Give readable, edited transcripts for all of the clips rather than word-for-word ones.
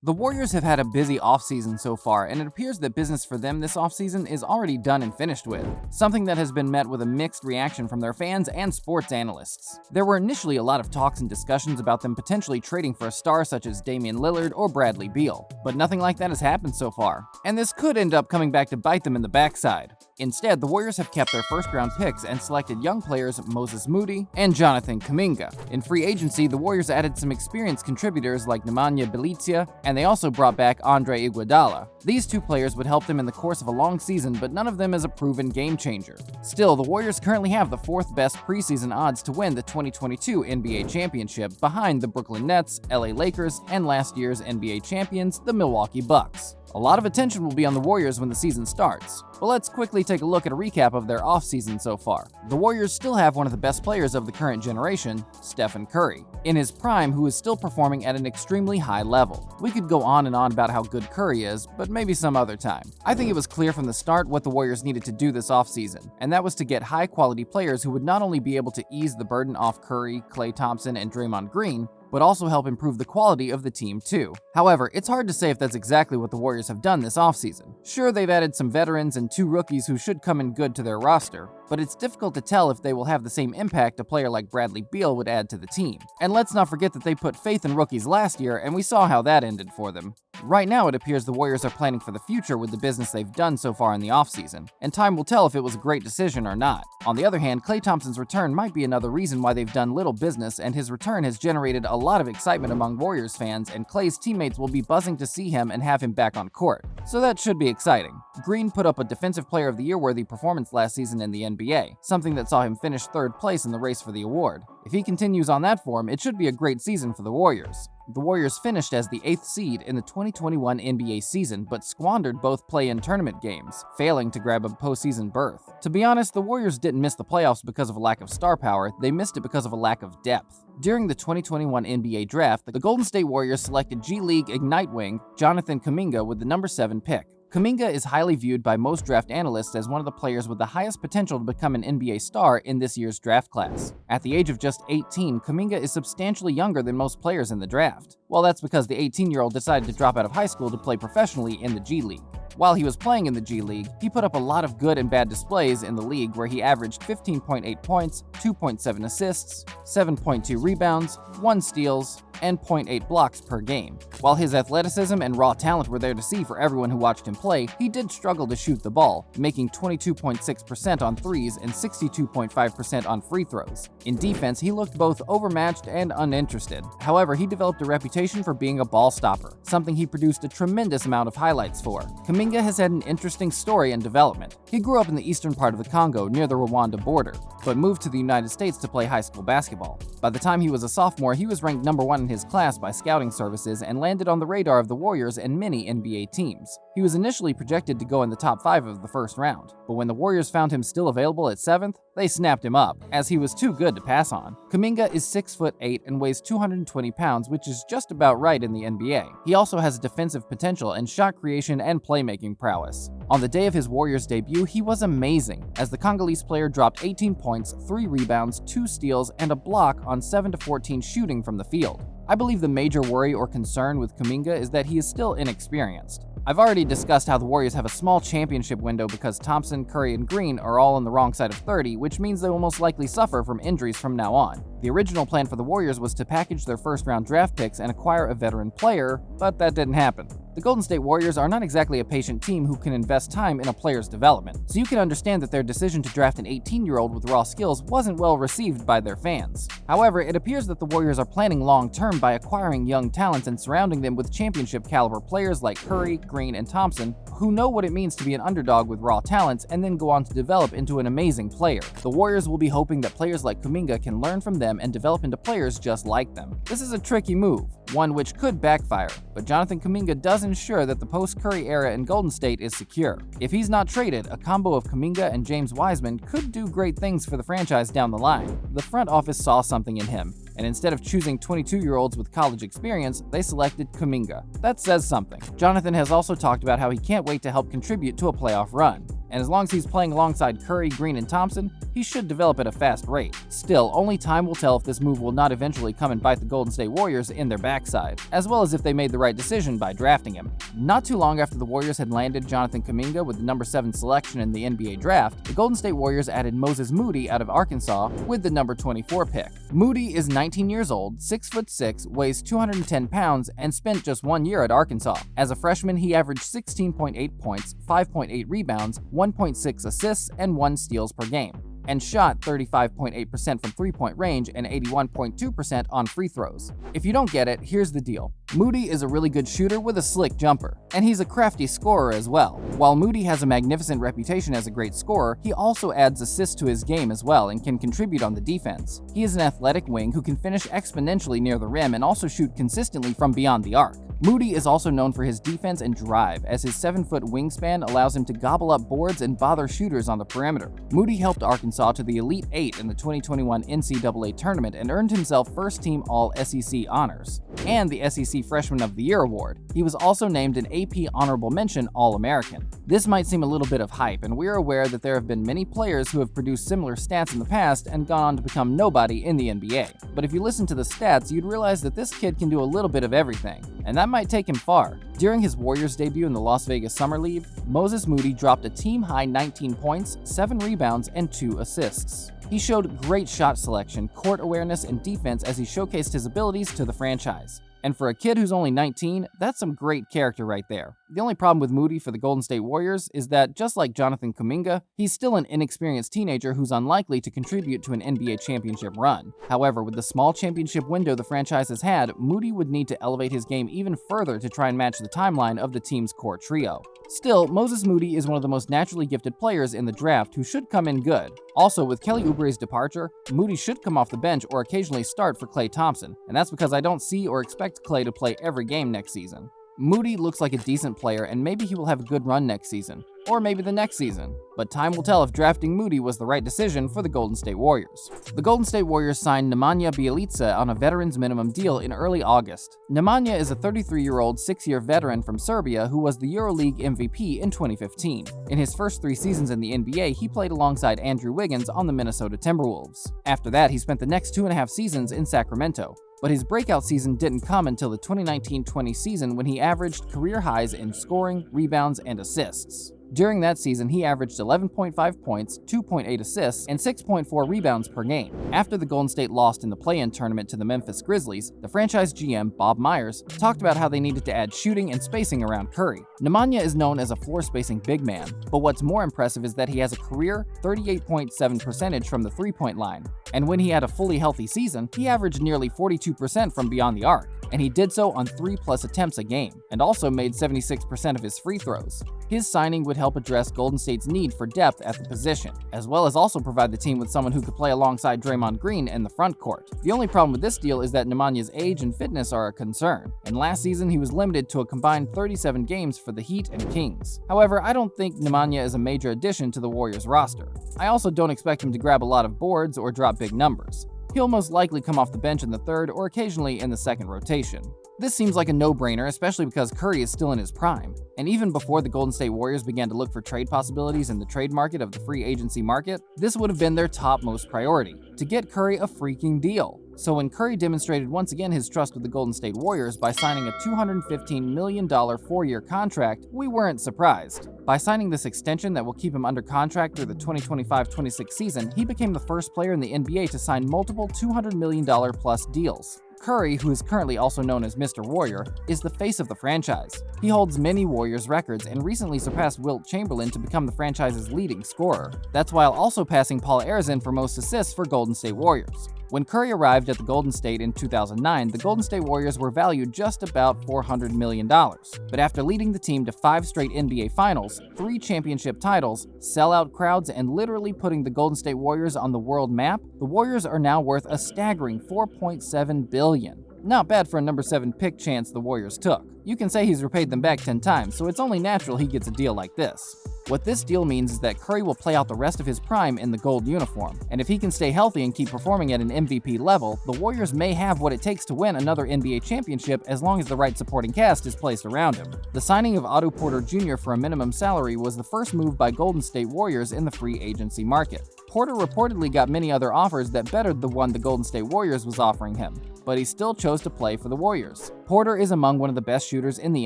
The Warriors have had a busy offseason so far, and it appears that business for them this offseason is already done and finished with, something that has been met with a mixed reaction from their fans and sports analysts. There were initially a lot of talks and discussions about them potentially trading for a star such as Damian Lillard or Bradley Beal, but nothing like that has happened so far, and this could end up coming back to bite them in the backside. Instead, the Warriors have kept their first-round picks and selected young players Moses Moody and Jonathan Kuminga. In free agency, the Warriors added some experienced contributors like Nemanja Bjelica, and they also brought back Andre Iguodala. These two players would help them in the course of a long season, but none of them is a proven game changer. Still, the Warriors currently have the fourth best preseason odds to win the 2022 NBA championship, behind the Brooklyn Nets, LA Lakers, and last year's NBA champions, the Milwaukee Bucks. A lot of attention will be on the Warriors when the season starts, but let's quickly take a look at a recap of their offseason so far. The Warriors still have one of the best players of the current generation, Stephen Curry, in his prime, who is still performing at an extremely high level. We could go on and on about how good Curry is, but maybe some other time. I think it was clear from the start what the Warriors needed to do this offseason, and that was to get high-quality players who would not only be able to ease the burden off Curry, Klay Thompson, and Draymond Green, but also help improve the quality of the team too. However, it's hard to say if that's exactly what the Warriors have done this offseason. Sure, they've added some veterans and two rookies who should come in good to their roster, but it's difficult to tell if they will have the same impact a player like Bradley Beal would add to the team. And let's not forget that they put faith in rookies last year, and we saw how that ended for them. Right now, it appears the Warriors are planning for the future with the business they've done so far in the offseason, and time will tell if it was a great decision or not. On the other hand, Klay Thompson's return might be another reason why they've done little business, and his return has generated a lot of excitement among Warriors fans, and Klay's teammates will be buzzing to see him and have him back on court. So that should be exciting. Green put up a Defensive Player of the Year worthy performance last season in the NBA, something that saw him finish third place in the race for the award. If he continues on that form, it should be a great season for the Warriors. The Warriors finished as the 8th seed in the 2021 NBA season, but squandered both play-in tournament games, failing to grab a postseason berth. To be honest, the Warriors didn't miss the playoffs because of a lack of star power, they missed it because of a lack of depth. During the 2021 NBA draft, the Golden State Warriors selected G League Ignite wing Jonathan Kuminga with the number 7 pick. Kuminga is highly viewed by most draft analysts as one of the players with the highest potential to become an NBA star in this year's draft class. At the age of just 18, Kuminga is substantially younger than most players in the draft. Well, that's because the 18-year-old decided to drop out of high school to play professionally in the G League. While he was playing in the G League, he put up a lot of good and bad displays in the league, where he averaged 15.8 points, 2.7 assists, 7.2 rebounds, 1 steals, and 0.8 blocks per game. While his athleticism and raw talent were there to see for everyone who watched him play, he did struggle to shoot the ball, making 22.6% on threes and 62.5% on free throws. In defense, he looked both overmatched and uninterested. However, he developed a reputation for being a ball stopper, something he produced a tremendous amount of highlights for. Kuminga has had an interesting story and development. He grew up in the eastern part of the Congo near the Rwanda border, but moved to the United States to play high school basketball. By the time he was a sophomore, he was ranked number 1 in his class by scouting services and landed on the radar of the Warriors and many NBA teams. He was initially projected to go in the top 5 of the first round, but when the Warriors found him still available at 7th, they snapped him up, as he was too good to pass on. Kuminga is 6'8" and weighs 220 pounds, which is just about right in the NBA. He also has defensive potential and shot creation and playmaking prowess. On the day of his Warriors debut, he was amazing, as the Congolese player dropped 18 points, 3 rebounds, 2 steals, and a block on 7-14 shooting from the field. I believe the major worry or concern with Kuminga is that he is still inexperienced. I've already discussed how the Warriors have a small championship window because Thompson, Curry, and Green are all on the wrong side of 30, which means they will most likely suffer from injuries from now on. The original plan for the Warriors was to package their first-round draft picks and acquire a veteran player, but that didn't happen. The Golden State Warriors are not exactly a patient team who can invest time in a player's development, so you can understand that their decision to draft an 18-year-old with raw skills wasn't well received by their fans. However, it appears that the Warriors are planning long-term by acquiring young talents and surrounding them with championship-caliber players like Curry, Green, and Thompson, who know what it means to be an underdog with raw talents and then go on to develop into an amazing player. The Warriors will be hoping that players like Kuminga can learn from them and develop into players just like them. This is a tricky move, one which could backfire, but Jonathan Kuminga does ensure that the post-Curry era in Golden State is secure. If he's not traded, a combo of Kuminga and James Wiseman could do great things for the franchise down the line. The front office saw something in him, and instead of choosing 22-year-olds with college experience, they selected Kuminga. That says something. Jonathan has also talked about how he can't wait to help contribute to a playoff run. and as long as he's playing alongside Curry, Green, and Thompson, he should develop at a fast rate. Still, only time will tell if this move will not eventually come and bite the Golden State Warriors in their backside, as well as if they made the right decision by drafting him. Not too long after the Warriors had landed Jonathan Kuminga with the number 7 selection in the NBA draft, the Golden State Warriors added Moses Moody out of Arkansas with the number 24 pick. Moody is 19 years old, 6'6", weighs 210 pounds, and spent just 1 year at Arkansas. As a freshman, he averaged 16.8 points, 5.8 rebounds, 1.6 assists, and 1 steals per game, and shot 35.8% from three-point range and 81.2% on free throws. If you don't get it, here's the deal. Moody is a really good shooter with a slick jumper, and he's a crafty scorer as well. While Moody has a magnificent reputation as a great scorer, he also adds assists to his game as well and can contribute on the defense. He is an athletic wing who can finish exponentially near the rim and also shoot consistently from beyond the arc. Moody is also known for his defense and drive, as his 7-foot wingspan allows him to gobble up boards and bother shooters on the perimeter. Moody helped Arkansas to the Elite Eight in the 2021 NCAA tournament and earned himself first-team All-SEC honors and the SEC Freshman of the Year award. He was also named an AP Honorable Mention All-American. This might seem a little bit of hype, and we're aware that there have been many players who have produced similar stats in the past and gone on to become nobody in the NBA. But if you listen to the stats, you'd realize that this kid can do a little bit of everything, and that might take him far. During his Warriors debut in the Las Vegas Summer League, Moses Moody dropped a team-high 19 points, 7 rebounds, and 2 assists. He showed great shot selection, court awareness, and defense as he showcased his abilities to the franchise. And for a kid who's only 19, that's some great character right there. The only problem with Moody for the Golden State Warriors is that, just like Jonathan Kuminga, he's still an inexperienced teenager who's unlikely to contribute to an NBA championship run. However, with the small championship window the franchise has had, Moody would need to elevate his game even further to try and match the timeline of the team's core trio. Still, Moses Moody is one of the most naturally gifted players in the draft who should come in good. Also, with Kelly Oubre's departure, Moody should come off the bench or occasionally start for Klay Thompson, and that's because I don't see or expect Klay to play every game next season. Moody looks like a decent player, and maybe he will have a good run next season, or maybe the next season, but time will tell if drafting Moody was the right decision for the Golden State Warriors. The Golden State Warriors signed Nemanja Bjelica on a veteran's minimum deal in early August. Nemanja is a 33-year-old 6-year veteran from Serbia who was the EuroLeague MVP in 2015. In his first 3 seasons in the NBA, he played alongside Andrew Wiggins on the Minnesota Timberwolves. After that, he spent the next 2.5 seasons in Sacramento. But his breakout season didn't come until the 2019-20 season when he averaged career highs in scoring, rebounds, and assists. During that season, he averaged 11.5 points, 2.8 assists, and 6.4 rebounds per game. After the Golden State lost in the play-in tournament to the Memphis Grizzlies, the franchise GM, Bob Myers, talked about how they needed to add shooting and spacing around Curry. Nemanja is known as a floor-spacing big man, but what's more impressive is that he has a career 38.7% from the three-point line. And when he had a fully healthy season, he averaged nearly 42% from beyond the arc, and he did so on 3+ attempts a game, and also made 76% of his free throws. His signing would help address Golden State's need for depth at the position, as well as also provide the team with someone who could play alongside Draymond Green in the front court. The only problem with this deal is that Nemanja's age and fitness are a concern, and last season he was limited to a combined 37 games for the Heat and Kings. However, I don't think Nemanja is a major addition to the Warriors roster. I also don't expect him to grab a lot of boards or drop big numbers. He'll most likely come off the bench in the third or occasionally in the second rotation. This seems like a no-brainer, especially because Curry is still in his prime. And even before the Golden State Warriors began to look for trade possibilities in the trade market of the free agency market, this would have been their topmost priority, to get Curry a freaking deal. So when Curry demonstrated once again his trust with the Golden State Warriors by signing a $215 million 4-year contract, we weren't surprised. By signing this extension that will keep him under contract through the 2025-26 season, he became the first player in the NBA to sign multiple $200 million plus deals. Curry, who is currently also known as Mr. Warrior, is the face of the franchise. He holds many Warriors records and recently surpassed Wilt Chamberlain to become the franchise's leading scorer. That's while also passing Paul Arizin for most assists for Golden State Warriors. When Curry arrived at the Golden State in 2009, the Golden State Warriors were valued just about $400 million. But after leading the team to 5 straight NBA Finals, 3 championship titles, sellout crowds, and literally putting the Golden State Warriors on the world map, the Warriors are now worth a staggering $4.7 billion. Not bad for a number 7 pick chance the Warriors took. You can say he's repaid them back 10 times, so it's only natural he gets a deal like this. What this deal means is that Curry will play out the rest of his prime in the gold uniform, and if he can stay healthy and keep performing at an MVP level, the Warriors may have what it takes to win another NBA championship as long as the right supporting cast is placed around him. The signing of Otto Porter Jr. for a minimum salary was the first move by Golden State Warriors in the free agency market. Porter reportedly got many other offers that bettered the one the Golden State Warriors was offering him, but he still chose to play for the Warriors. Porter is among one of the best shooters in the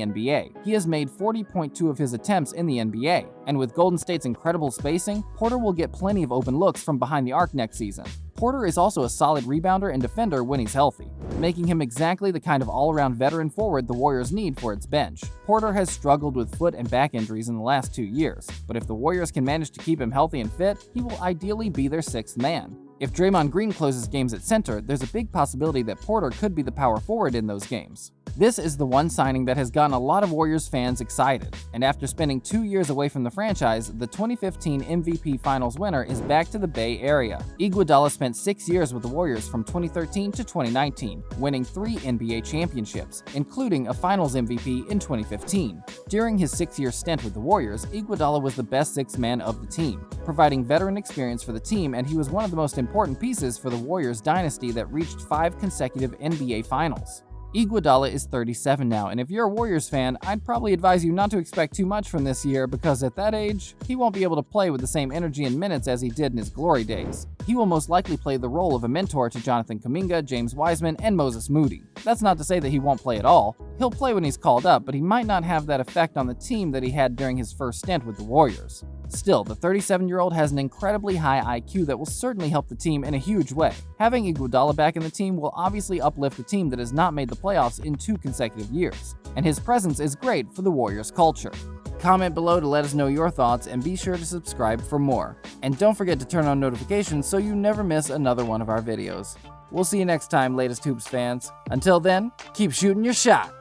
NBA. He has made 40.2 of his attempts in the NBA, and with Golden State's incredible spacing, Porter will get plenty of open looks from behind the arc next season. Porter is also a solid rebounder and defender when he's healthy, making him exactly the kind of all-around veteran forward the Warriors need for its bench. Porter has struggled with foot and back injuries in the last 2 years, but if the Warriors can manage to keep him healthy and fit, he will ideally be their sixth man. If Draymond Green closes games at center, there's a big possibility that Porter could be the power forward in those games. This is the one signing that has gotten a lot of Warriors fans excited, and after spending 2 years away from the franchise, the 2015 MVP Finals winner is back to the Bay Area. Iguodala spent 6 years with the Warriors from 2013 to 2019, winning 3 NBA championships, including a Finals MVP in 2015. During his 6-year stint with the Warriors, Iguodala was the best sixth man of the team, providing veteran experience for the team, and he was one of the most important pieces for the Warriors dynasty that reached 5 consecutive NBA Finals. Iguodala is 37 now, and if you're a Warriors fan, I'd probably advise you not to expect too much from this year because at that age, he won't be able to play with the same energy and minutes as he did in his glory days. He will most likely play the role of a mentor to Jonathan Kuminga, James Wiseman, and Moses Moody. That's not to say that he won't play at all. He'll play when he's called up, but he might not have that effect on the team that he had during his first stint with the Warriors. Still, the 37-year-old has an incredibly high IQ that will certainly help the team in a huge way. Having Iguodala back in the team will obviously uplift a team that has not made the playoffs in 2 consecutive years, and his presence is great for the Warriors culture. Comment below to let us know your thoughts, and be sure to subscribe for more. And don't forget to turn on notifications so you never miss another one of our videos. We'll see you next time, latest Hoops fans. Until then, keep shooting your shot!